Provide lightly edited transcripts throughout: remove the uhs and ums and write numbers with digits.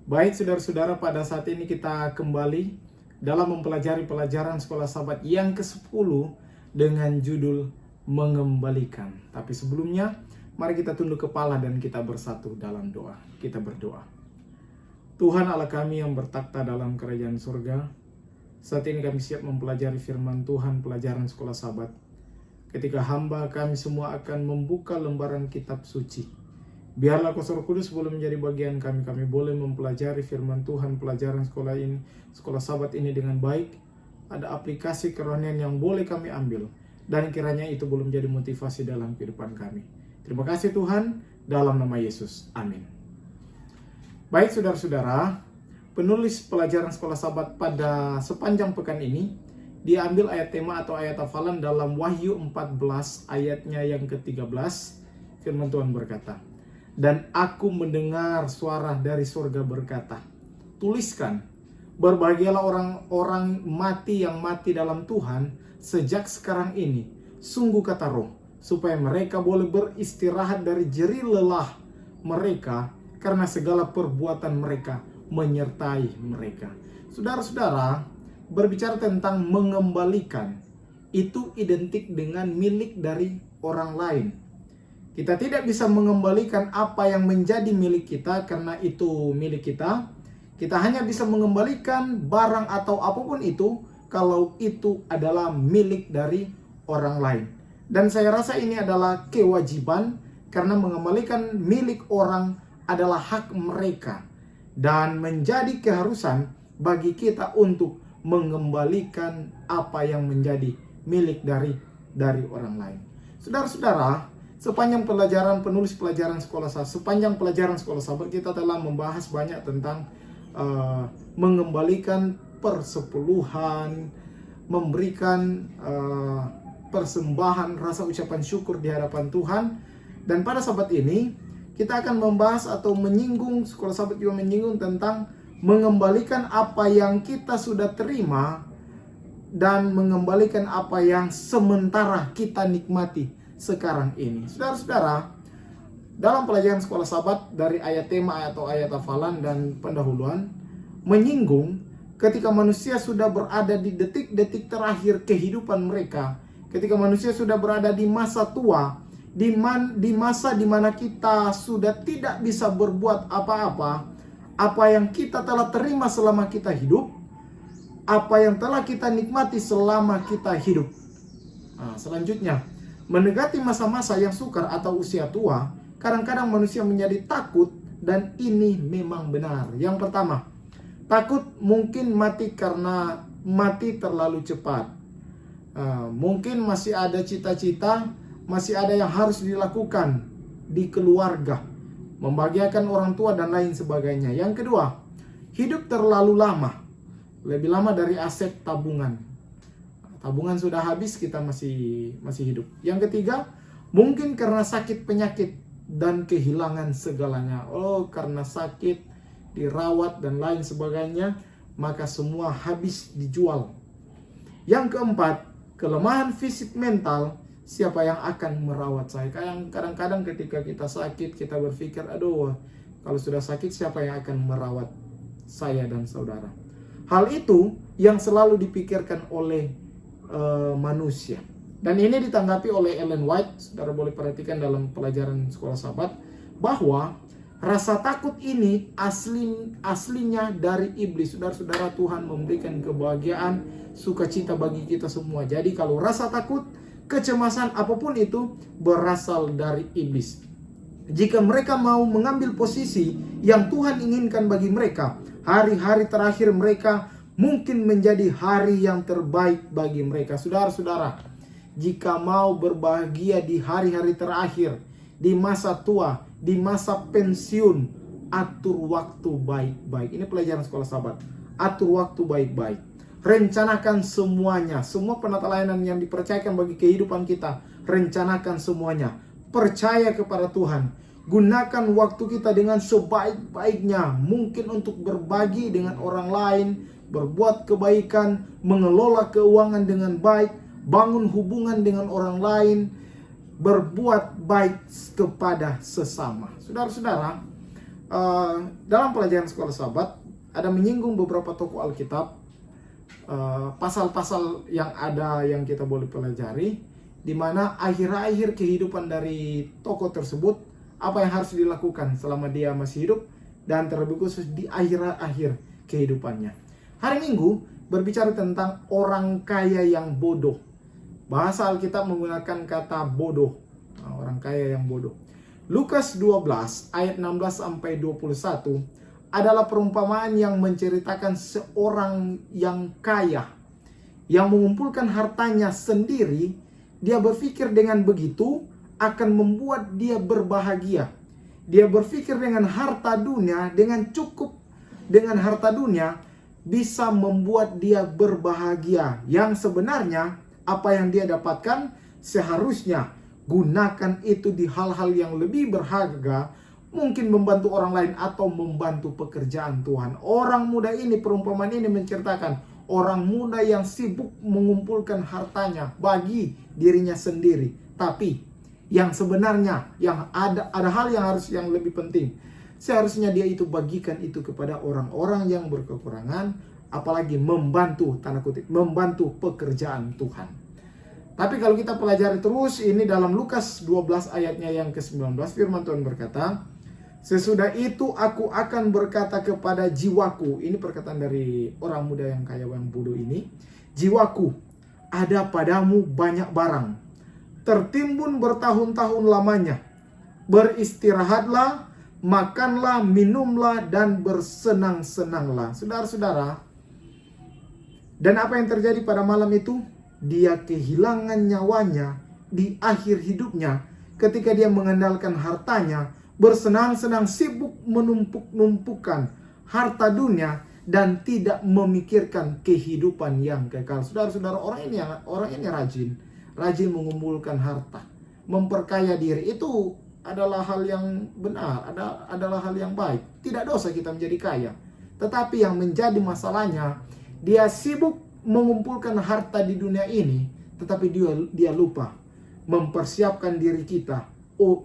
Baik saudara-saudara, pada saat ini kita kembali dalam mempelajari pelajaran sekolah sahabat yang ke-10 dengan judul mengembalikan. Tapi sebelumnya, mari kita tunduk kepala dan kita bersatu dalam doa. Kita berdoa. Tuhan Allah kami yang bertakhta dalam kerajaan surga, saat ini kami siap mempelajari firman Tuhan, pelajaran sekolah sahabat. Ketika hamba kami semua akan membuka lembaran kitab suci, biarlah Roh Kudus boleh menjadi bagian kami. Kami boleh mempelajari firman Tuhan, pelajaran sekolah ini, sekolah sahabat ini dengan baik. Ada aplikasi kerohanian yang boleh kami ambil, dan kiranya itu boleh menjadi motivasi dalam kehidupan kami. Terima kasih Tuhan, dalam nama Yesus. Amin. Baik saudara-saudara, penulis pelajaran sekolah sahabat pada sepanjang pekan ini, dia ambil ayat tema atau ayat hafalan dalam Wahyu 14 ayatnya yang ke-13. Firman Tuhan berkata, "Dan aku mendengar suara dari surga berkata, tuliskan, berbahagialah orang-orang mati yang mati dalam Tuhan sejak sekarang ini. Sungguh kata Roh, supaya mereka boleh beristirahat dari jerih lelah mereka, karena segala perbuatan mereka menyertai mereka." Saudara-saudara, berbicara tentang mengembalikan, itu identik dengan milik dari orang lain. Kita tidak bisa mengembalikan apa yang menjadi milik kita karena itu milik kita. Kita hanya bisa mengembalikan barang atau apapun itu kalau itu adalah milik dari orang lain. Dan saya rasa ini adalah kewajiban karena mengembalikan milik orang adalah hak mereka. Dan menjadi keharusan bagi kita untuk mengembalikan apa yang menjadi milik dari orang lain. Saudara-saudara, sepanjang pelajaran penulis pelajaran sekolah sahabat, sepanjang pelajaran sekolah sahabat kita telah membahas banyak tentang mengembalikan persepuluhan, memberikan persembahan rasa ucapan syukur di hadapan Tuhan. Dan pada sahabat ini kita akan membahas atau menyinggung, sekolah sahabat juga menyinggung tentang mengembalikan apa yang kita sudah terima dan mengembalikan apa yang sementara kita nikmati sekarang ini. Saudara-saudara, dalam pelajaran sekolah sahabat dari ayat tema atau ayat hafalan dan pendahuluan menyinggung ketika manusia sudah berada di detik-detik terakhir kehidupan mereka, ketika manusia sudah berada di masa tua, di masa dimana kita sudah tidak bisa berbuat apa-apa, apa yang kita telah terima selama kita hidup, apa yang telah kita nikmati selama kita hidup. Selanjutnya, mendekati masa-masa yang sukar atau usia tua, kadang-kadang manusia menjadi takut, dan ini memang benar. Yang pertama, takut mungkin mati karena mati terlalu cepat. Mungkin masih ada cita-cita, masih ada yang harus dilakukan di keluarga, membahagiakan orang tua dan lain sebagainya. Yang kedua, hidup terlalu lama, lebih lama dari aset tabungan. Tabungan sudah habis, kita masih hidup. Yang ketiga, mungkin karena sakit penyakit dan kehilangan segalanya. Karena sakit, dirawat dan lain sebagainya, maka semua habis dijual. Yang keempat, kelemahan fisik mental. Siapa yang akan merawat saya? Kadang-kadang ketika kita sakit, kita berpikir, kalau sudah sakit siapa yang akan merawat saya dan saudara? Hal itu yang selalu dipikirkan oleh manusia. Dan ini ditanggapi oleh Ellen White, saudara boleh perhatikan dalam pelajaran sekolah sahabat, bahwa rasa takut ini aslinya dari iblis. Saudara-saudara, Tuhan memberikan kebahagiaan, sukacita bagi kita semua. Jadi kalau rasa takut, kecemasan apapun itu berasal dari iblis. Jika mereka mau mengambil posisi yang Tuhan inginkan bagi mereka, hari-hari terakhir mereka mungkin menjadi hari yang terbaik bagi mereka. Saudara-saudara, jika mau berbahagia di hari-hari terakhir, di masa tua, di masa pensiun, atur waktu baik-baik. Ini pelajaran sekolah sahabat. Atur waktu baik-baik. Rencanakan semuanya. Semua penata layanan yang dipercayakan bagi kehidupan kita, rencanakan semuanya. Percaya kepada Tuhan. Gunakan waktu kita dengan sebaik-baiknya. Mungkin untuk berbagi dengan orang lain, berbuat kebaikan, mengelola keuangan dengan baik, bangun hubungan dengan orang lain, berbuat baik kepada sesama. Saudara-saudara, dalam pelajaran sekolah sahabat ada menyinggung beberapa tokoh Alkitab, pasal-pasal yang ada yang kita boleh pelajari, di mana akhir-akhir kehidupan dari tokoh tersebut, apa yang harus dilakukan selama dia masih hidup, dan terlebih khusus di akhir-akhir kehidupannya. Hari Minggu berbicara tentang orang kaya yang bodoh. Bahasa Alkitab menggunakan kata bodoh, orang kaya yang bodoh. Lukas 12 ayat 16 sampai 21 adalah perumpamaan yang menceritakan seorang yang kaya yang mengumpulkan hartanya sendiri. Dia berpikir dengan begitu akan membuat dia berbahagia. Dia berpikir dengan harta dunia, dengan cukup dengan harta dunia bisa membuat dia berbahagia. Yang sebenarnya apa yang dia dapatkan seharusnya gunakan itu di hal-hal yang lebih berharga, mungkin membantu orang lain atau membantu pekerjaan Tuhan. Orang muda ini, perumpamaan ini menceritakan orang muda yang sibuk mengumpulkan hartanya bagi dirinya sendiri. Tapi yang sebenarnya yang ada hal yang lebih penting. Seharusnya dia itu bagikan itu kepada orang-orang yang berkekurangan, apalagi membantu, tanda kutip, membantu pekerjaan Tuhan. Tapi kalau kita pelajari terus, ini dalam Lukas 12 ayatnya yang ke-19, firman Tuhan berkata, sesudah itu aku akan berkata kepada jiwaku, ini perkataan dari orang muda yang kaya yang bodoh ini, jiwaku, ada padamu banyak barang, tertimbun bertahun-tahun lamanya, beristirahatlah, makanlah, minumlah, dan bersenang-senanglah. Saudara-saudara, dan apa yang terjadi pada malam itu? Dia kehilangan nyawanya di akhir hidupnya ketika dia mengandalkan hartanya, bersenang-senang, sibuk menumpuk-numpukan harta dunia dan tidak memikirkan kehidupan yang kekal. Saudara-saudara, orang ini rajin mengumpulkan harta, memperkaya diri. Itu adalah hal yang benar, adalah hal yang baik. Tidak dosa kita menjadi kaya. Tetapi yang menjadi masalahnya, dia sibuk mengumpulkan harta di dunia ini, tetapi dia lupa mempersiapkan diri kita,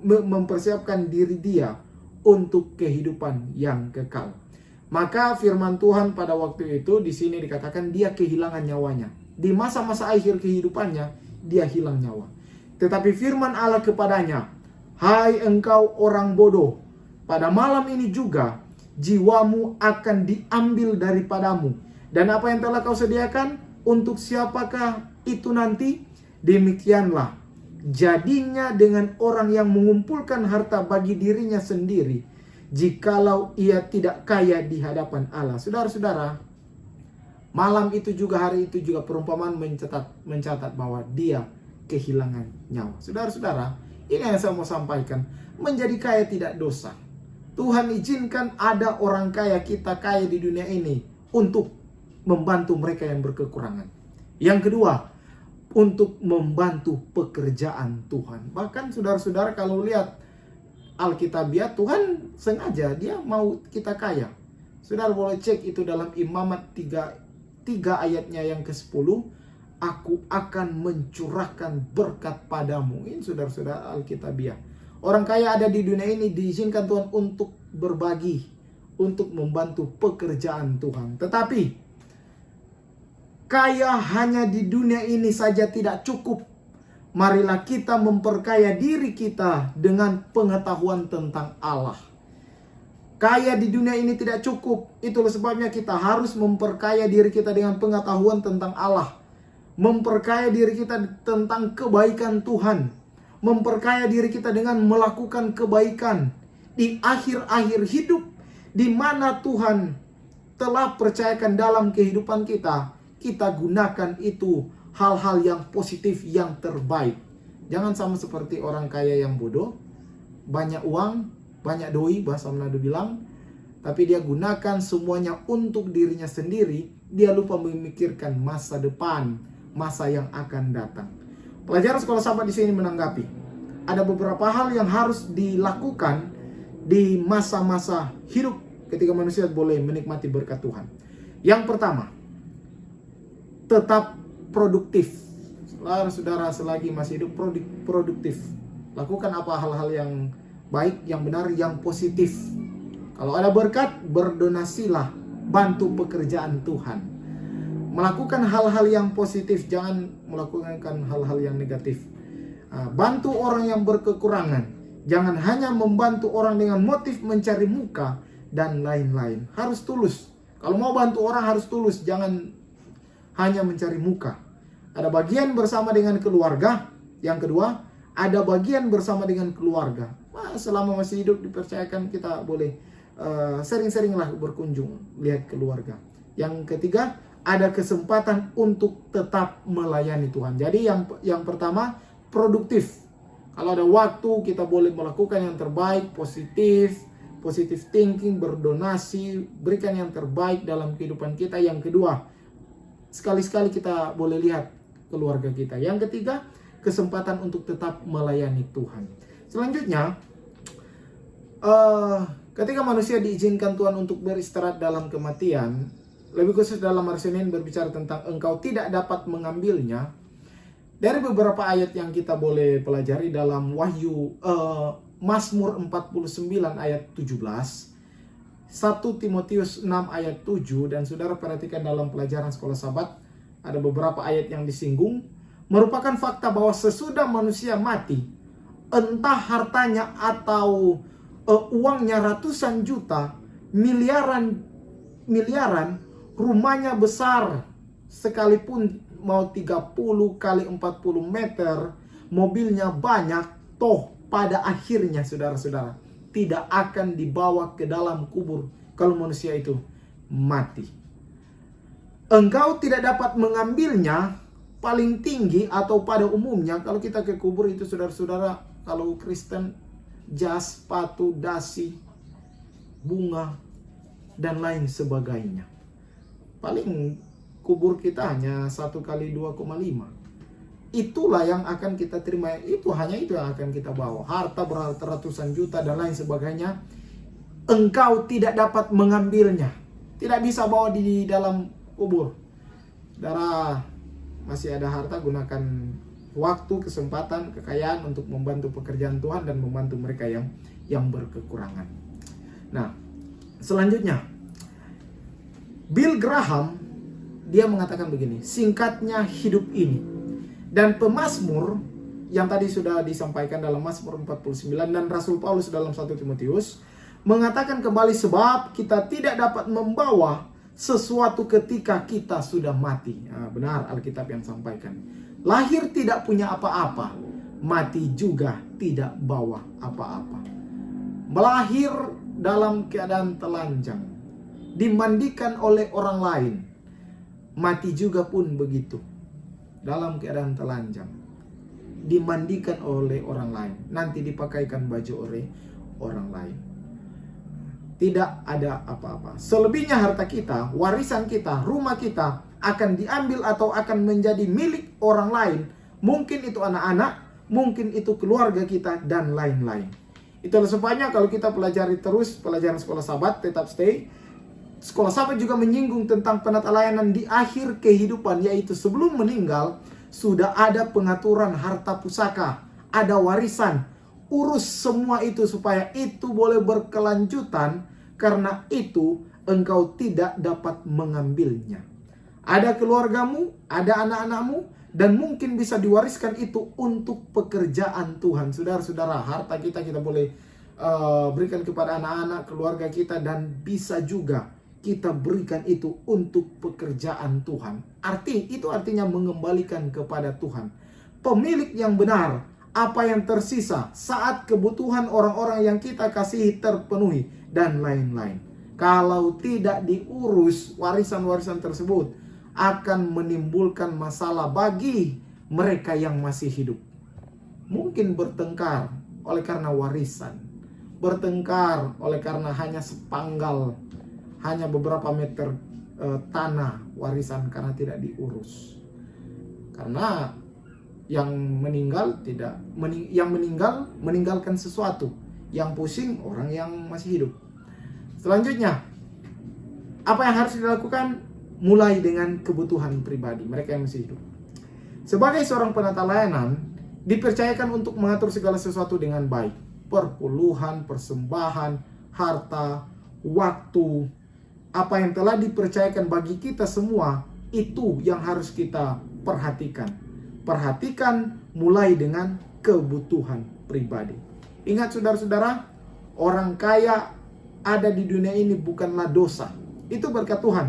mempersiapkan diri dia untuk kehidupan yang kekal. Maka firman Tuhan pada waktu itu di sini dikatakan dia kehilangan nyawanya. Di masa-masa akhir kehidupannya dia hilang nyawa. Tetapi firman Allah kepadanya, hai engkau orang bodoh, pada malam ini juga jiwamu akan diambil daripadamu. Dan apa yang telah kau sediakan, untuk siapakah itu nanti? Demikianlah jadinya dengan orang yang mengumpulkan harta bagi dirinya sendiri, jikalau ia tidak kaya di hadapan Allah. Saudara-saudara, malam itu juga, hari itu juga perumpamaan mencatat bahwa dia kehilangan nyawa. Saudara-saudara, ini yang saya mau sampaikan. Menjadi kaya tidak dosa. Tuhan izinkan ada orang kaya, kita kaya di dunia ini untuk membantu mereka yang berkekurangan. Yang kedua, untuk membantu pekerjaan Tuhan. Bahkan saudara-saudara kalau lihat Alkitabiah, Tuhan sengaja dia mau kita kaya. Saudara boleh cek itu dalam Imamat 3 ayatnya yang ke-10. Aku akan mencurahkan berkat padamu. Ini saudara-saudara Alkitabiah. Orang kaya ada di dunia ini diizinkan Tuhan untuk berbagi, untuk membantu pekerjaan Tuhan. Tetapi kaya hanya di dunia ini saja tidak cukup. Marilah kita memperkaya diri kita dengan pengetahuan tentang Allah. Kaya di dunia ini tidak cukup. Itulah sebabnya kita harus memperkaya diri kita dengan pengetahuan tentang Allah. Memperkaya diri kita tentang kebaikan Tuhan. Memperkaya diri kita dengan melakukan kebaikan di akhir-akhir hidup, di mana Tuhan telah percayakan dalam kehidupan kita. Kita gunakan itu hal-hal yang positif, yang terbaik. Jangan sama seperti orang kaya yang bodoh, banyak uang, banyak doi, bahasa Manado bilang, tapi dia gunakan semuanya untuk dirinya sendiri. Dia lupa memikirkan masa depan, masa yang akan datang. Pelajaran sekolah sahabat di sini menanggapi ada beberapa hal yang harus dilakukan di masa-masa hidup ketika manusia boleh menikmati berkat Tuhan. Yang pertama, tetap produktif. Saudara selagi masih hidup produktif. Lakukan apa hal-hal yang baik, yang benar, yang positif. Kalau ada berkat, berdonasilah, bantu pekerjaan Tuhan. Melakukan hal-hal yang positif, jangan melakukan hal-hal yang negatif. Bantu orang yang berkekurangan. Jangan hanya membantu orang dengan motif mencari muka dan lain-lain. Harus tulus. Kalau mau bantu orang harus tulus, jangan hanya mencari muka. Ada bagian bersama dengan keluarga. Yang kedua, ada bagian bersama dengan keluarga. Selama masih hidup dipercayakan kita boleh sering-seringlah berkunjung lihat keluarga. Yang ketiga, ada kesempatan untuk tetap melayani Tuhan. Jadi yang pertama, produktif. Kalau ada waktu, kita boleh melakukan yang terbaik, positive thinking, berdonasi, berikan yang terbaik dalam kehidupan kita. Yang kedua, sekali-sekali kita boleh lihat keluarga kita. Yang ketiga, kesempatan untuk tetap melayani Tuhan. Selanjutnya, ketika manusia diizinkan Tuhan untuk beristirahat dalam kematian, lebih khusus dalam hari Senin berbicara tentang engkau tidak dapat mengambilnya. Dari beberapa ayat yang kita boleh pelajari dalam Wahyu, Mazmur 49 ayat 17, 1 Timotius 6 ayat 7, dan saudara perhatikan dalam pelajaran sekolah Sabat, ada beberapa ayat yang disinggung, merupakan fakta bahwa sesudah manusia mati, entah hartanya atau uangnya ratusan juta, miliaran, rumahnya besar sekalipun mau 30 kali 40 meter, mobilnya banyak, toh pada akhirnya saudara-saudara tidak akan dibawa ke dalam kubur kalau manusia itu mati. Engkau tidak dapat mengambilnya. Paling tinggi atau pada umumnya kalau kita ke kubur itu saudara-saudara, kalau Kristen, jas, sepatu, dasi, bunga, dan lain sebagainya. Paling kubur kita hanya 1 kali 2,5. Itulah yang akan kita terima. Hanya itu yang akan kita bawa. Harta ratusan juta dan lain sebagainya. Engkau tidak dapat mengambilnya. Tidak bisa bawa di dalam kubur. Saudara, masih ada harta, gunakan waktu, kesempatan, kekayaan untuk membantu pekerjaan Tuhan dan membantu mereka yang berkekurangan. Nah, selanjutnya, Bill Graham, dia mengatakan begini, singkatnya hidup ini. Dan pemazmur yang tadi sudah disampaikan dalam Mazmur 49 dan Rasul Paulus dalam 1 Timotius mengatakan kembali, sebab kita tidak dapat membawa sesuatu ketika kita sudah mati. Benar Alkitab yang sampaikan. Lahir tidak punya apa-apa, mati juga tidak bawa apa-apa. Melahir dalam keadaan telanjang, dimandikan oleh orang lain, mati juga pun begitu, dalam keadaan telanjang, dimandikan oleh orang lain, nanti dipakaikan baju oleh orang lain. Tidak ada apa-apa. Selebihnya harta kita, warisan kita, rumah kita akan diambil atau akan menjadi milik orang lain. Mungkin itu anak-anak, mungkin itu keluarga kita, dan lain-lain. Itulah sebabnya kalau kita pelajari terus pelajaran sekolah Sabat, tetap stay. Sekolah Sabat juga menyinggung tentang penata layanan di akhir kehidupan, yaitu sebelum meninggal sudah ada pengaturan harta pusaka, ada warisan. Urus semua itu supaya itu boleh berkelanjutan. Karena itu engkau tidak dapat mengambilnya. Ada keluargamu, ada anak-anakmu, dan mungkin bisa diwariskan itu untuk pekerjaan Tuhan. Saudara-saudara, harta kita boleh berikan kepada anak-anak, keluarga kita, dan bisa juga kita berikan itu untuk pekerjaan Tuhan. Itu artinya mengembalikan kepada Tuhan. Pemilik yang benar, apa yang tersisa saat kebutuhan orang-orang yang kita kasihi terpenuhi, dan lain-lain. Kalau tidak diurus, warisan-warisan tersebut akan menimbulkan masalah bagi mereka yang masih hidup. Mungkin bertengkar oleh karena warisan, bertengkar oleh karena hanya sepanggal, hanya beberapa meter tanah warisan karena tidak diurus. Karena yang meninggal meninggalkan sesuatu, yang pusing orang yang masih hidup. Selanjutnya, apa yang harus dilakukan? Mulai dengan kebutuhan pribadi mereka yang masih hidup. Sebagai seorang penata layanan, dipercayakan untuk mengatur segala sesuatu dengan baik. Perpuluhan, persembahan, harta, waktu, apa yang telah dipercayakan bagi kita semua, itu yang harus kita perhatikan. Perhatikan mulai dengan kebutuhan pribadi. Ingat saudara-saudara, orang kaya ada di dunia ini bukanlah dosa. Itu berkat Tuhan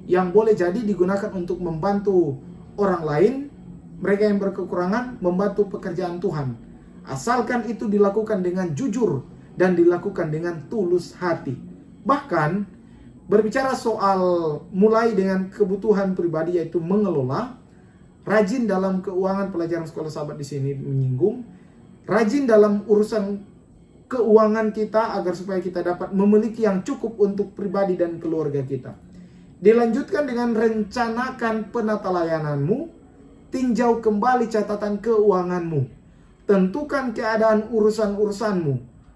yang boleh jadi digunakan untuk membantu orang lain, mereka yang berkekurangan, membantu pekerjaan Tuhan. Asalkan itu dilakukan dengan jujur dan dilakukan dengan tulus hati. Bahkan berbicara soal mulai dengan kebutuhan pribadi, yaitu mengelola, rajin dalam keuangan, pelajaran sekolah sahabat di sini menyinggung, rajin dalam urusan keuangan kita agar supaya kita dapat memiliki yang cukup untuk pribadi dan keluarga kita. Dilanjutkan dengan rencanakan penata layananmu, tinjau kembali catatan keuanganmu, tentukan keadaan urusan-urusanmu,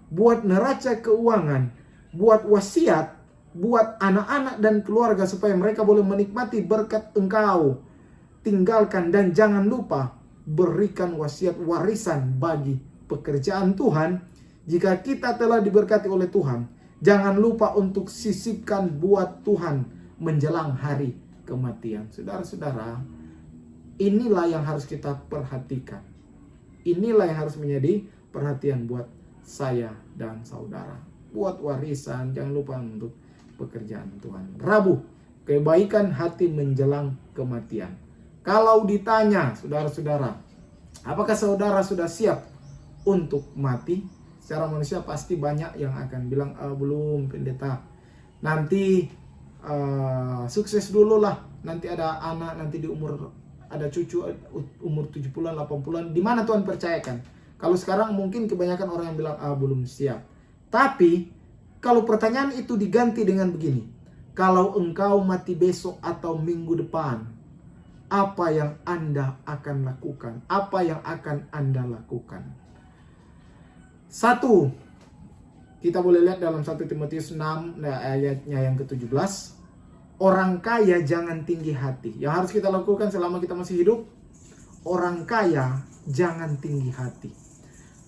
buat neraca keuangan, buat wasiat, buat anak-anak dan keluarga supaya mereka boleh menikmati berkat engkau. Tinggalkan dan jangan lupa berikan wasiat warisan bagi pekerjaan Tuhan. Jika kita telah diberkati oleh Tuhan, jangan lupa untuk sisipkan buat Tuhan menjelang hari kematian. Saudara-saudara, inilah yang harus kita perhatikan. Inilah yang harus menjadi perhatian buat saya dan saudara. Buat warisan, jangan lupa untuk pekerjaan Tuhan. Rabu, kebaikan hati menjelang kematian. Kalau ditanya, saudara-saudara, apakah saudara sudah siap untuk mati? Secara manusia pasti banyak yang akan bilang, belum pendeta. Nanti sukses dulu lah. Nanti ada anak, nanti di umur ada cucu umur 70-an, 80-an. Di mana Tuhan percayakan? Kalau sekarang mungkin kebanyakan orang yang bilang, belum siap. Tapi kalau pertanyaan itu diganti dengan begini, kalau engkau mati besok atau minggu depan, apa yang Anda akan lakukan? Apa yang akan Anda lakukan? Satu, kita boleh lihat dalam 1 Timotius 6 ayatnya yang ke-17. Orang kaya jangan tinggi hati. Yang harus kita lakukan selama kita masih hidup, orang kaya jangan tinggi hati.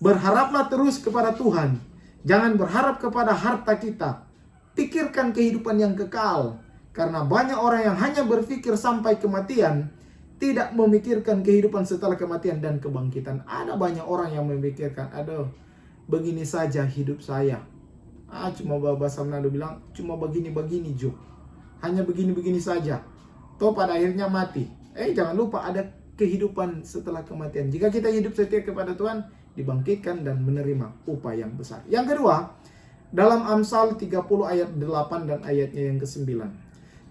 Berharaplah terus kepada Tuhan. Jangan berharap kepada harta kita. Pikirkan kehidupan yang kekal. Karena banyak orang yang hanya berpikir sampai kematian, tidak memikirkan kehidupan setelah kematian dan kebangkitan. Ada banyak orang yang memikirkan, aduh, begini saja hidup saya. Cuma Baba Samnado bilang, cuma begini-begini Jo. Hanya begini-begini saja. Toh pada akhirnya mati. Jangan lupa ada kehidupan setelah kematian. Jika kita hidup setia kepada Tuhan, dibangkitkan dan menerima upah yang besar. Yang kedua, dalam Amsal 30 ayat 8 dan ayatnya yang ke-9.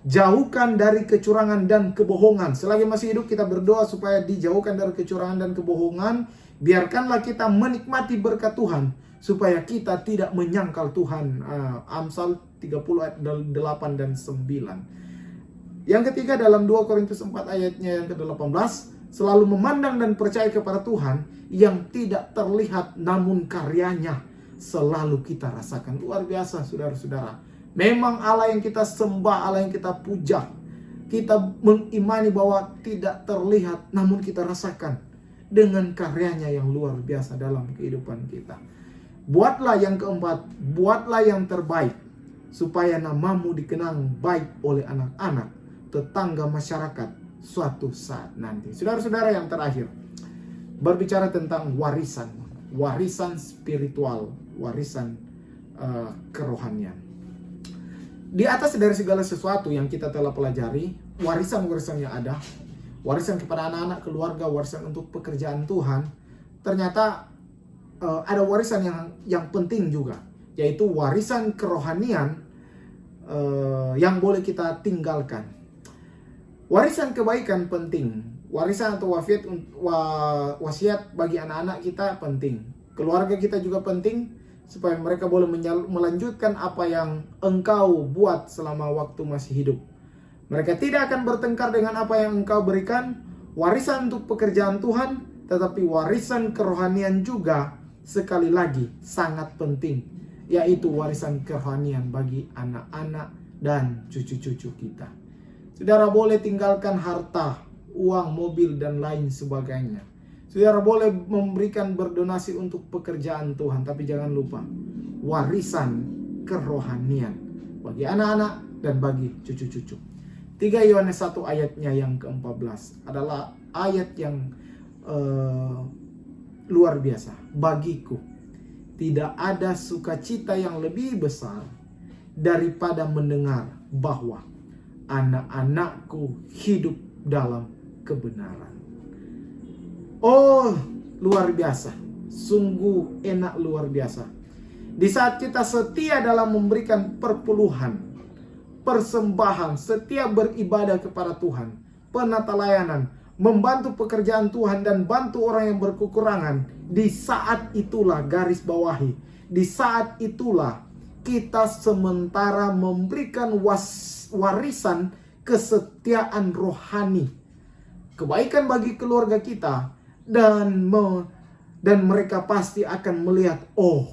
Jauhkan dari kecurangan dan kebohongan. Selagi masih hidup kita berdoa supaya dijauhkan dari kecurangan dan kebohongan. Biarkanlah kita menikmati berkat Tuhan supaya kita tidak menyangkal Tuhan. Amsal 30 ayat 8 dan 9. Yang ketiga dalam 2 Korintus 4 ayatnya yang ke-18. Selalu memandang dan percaya kepada Tuhan yang tidak terlihat namun karyanya selalu kita rasakan. Luar biasa saudara-saudara. Memang Allah yang kita sembah, Allah yang kita puja, kita mengimani bahwa tidak terlihat namun kita rasakan dengan karyanya yang luar biasa dalam kehidupan kita. Buatlah yang keempat, buatlah yang terbaik supaya namamu dikenang baik oleh anak-anak, tetangga, masyarakat suatu saat nanti. Saudara-saudara, yang terakhir berbicara tentang warisan spiritual, warisan kerohanian. Di atas dari segala sesuatu yang kita telah pelajari, warisan-warisan yang ada, warisan kepada anak-anak, keluarga, warisan untuk pekerjaan Tuhan, ternyata ada warisan yang penting juga, yaitu warisan kerohanian yang boleh kita tinggalkan. Warisan kebaikan penting, warisan atau wasiat bagi anak-anak kita penting, keluarga kita juga penting, supaya mereka boleh melanjutkan apa yang engkau buat selama waktu masih hidup. Mereka tidak akan bertengkar dengan apa yang engkau berikan. Warisan untuk pekerjaan Tuhan, tetapi warisan kerohanian juga sekali lagi sangat penting, yaitu warisan kerohanian bagi anak-anak dan cucu-cucu kita. Saudara boleh tinggalkan harta, uang, mobil, dan lain sebagainya. Saudara boleh memberikan berdonasi untuk pekerjaan Tuhan, tapi jangan lupa warisan kerohanian. bagi anak-anak, dan bagi cucu-cucu. 3 Yohanes 1 ayatnya yang ke-14 adalah ayat yang luar biasa. Bagiku tidak ada sukacita yang lebih besar daripada mendengar bahwa anak-anakku hidup dalam kebenaran. Oh, luar biasa. Sungguh enak, luar biasa. Di saat kita setia dalam memberikan perpuluhan, persembahan, setia beribadah kepada Tuhan, penata layanan, membantu pekerjaan Tuhan dan bantu orang yang berkekurangan, di saat itulah, garis bawahi, di saat itulah kita sementara memberikan warisan kesetiaan rohani, kebaikan bagi keluarga kita, dan mereka pasti akan melihat, oh,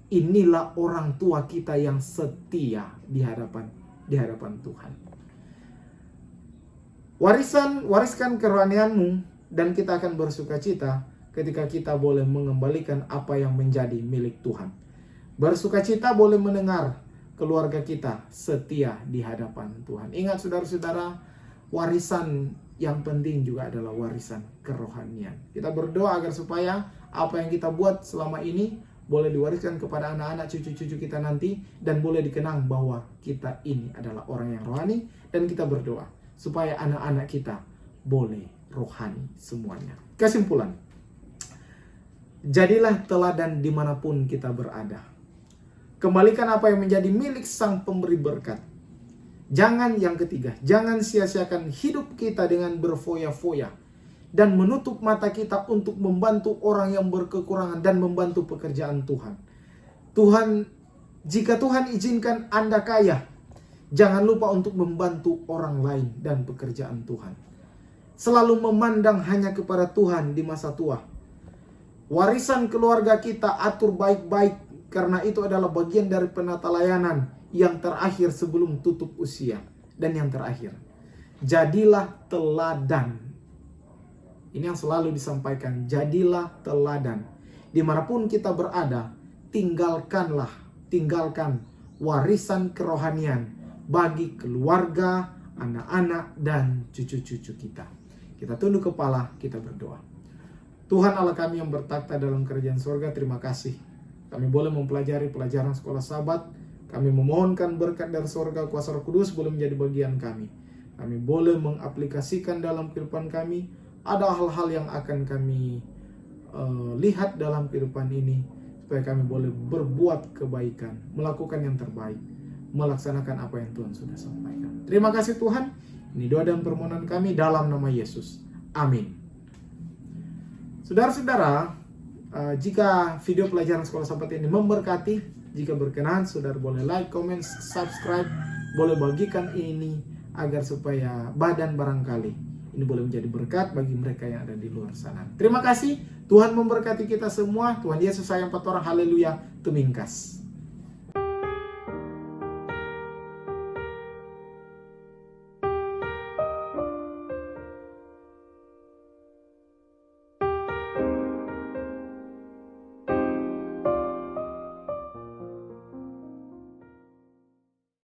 inilah orang tua kita yang setia di hadapan Tuhan. Wariskan kerohanianmu, dan kita akan bersukacita ketika kita boleh mengembalikan apa yang menjadi milik Tuhan. Bersukacita boleh mendengar keluarga kita setia di hadapan Tuhan. Ingat saudara-saudara, warisan yang penting juga adalah warisan kerohanian. Kita berdoa agar supaya apa yang kita buat selama ini boleh diwariskan kepada anak-anak cucu-cucu kita nanti, dan boleh dikenang bahwa kita ini adalah orang yang rohani, dan kita berdoa supaya anak-anak kita boleh rohani semuanya. Kesimpulan, jadilah teladan dimanapun kita berada. Kembalikan apa yang menjadi milik Sang Pemberi berkat. Jangan, yang ketiga, jangan sia-siakan hidup kita dengan berfoya-foya dan menutup mata kita untuk membantu orang yang berkekurangan dan membantu pekerjaan Tuhan. Jika Tuhan izinkan Anda kaya, jangan lupa untuk membantu orang lain dan pekerjaan Tuhan. Selalu memandang hanya kepada Tuhan di masa tua. Warisan keluarga kita atur baik-baik, karena itu adalah bagian dari penata layanan yang terakhir sebelum tutup usia. Dan yang terakhir, jadilah teladan. Ini yang selalu disampaikan, jadilah teladan. Dimanapun kita berada, tinggalkan warisan kerohanian bagi keluarga, anak-anak, dan cucu-cucu kita. Kita tunduk kepala, kita berdoa. Tuhan Allah kami yang bertakhta dalam kerajaan surga, terima kasih. Kami boleh mempelajari pelajaran sekolah Sabat. Kami memohonkan berkat dari surga, kuasa Roh Kudus boleh menjadi bagian kami. Kami boleh mengaplikasikan dalam kehidupan kami. Ada hal-hal yang akan kami lihat dalam kehidupan ini, supaya kami boleh berbuat kebaikan, melakukan yang terbaik, melaksanakan apa yang Tuhan sudah sampaikan. Terima kasih Tuhan. Ini doa dan permohonan kami dalam nama Yesus. Amin. Saudara-saudara, jika video pelajaran sekolah Sabat ini memberkati, jika berkenan, saudara boleh like, comment, subscribe, boleh bagikan ini agar supaya badan barangkali ini boleh menjadi berkat bagi mereka yang ada di luar sana. Terima kasih, Tuhan memberkati kita semua. Tuhan Yesus sayang 4 orang, haleluya, tumingkas.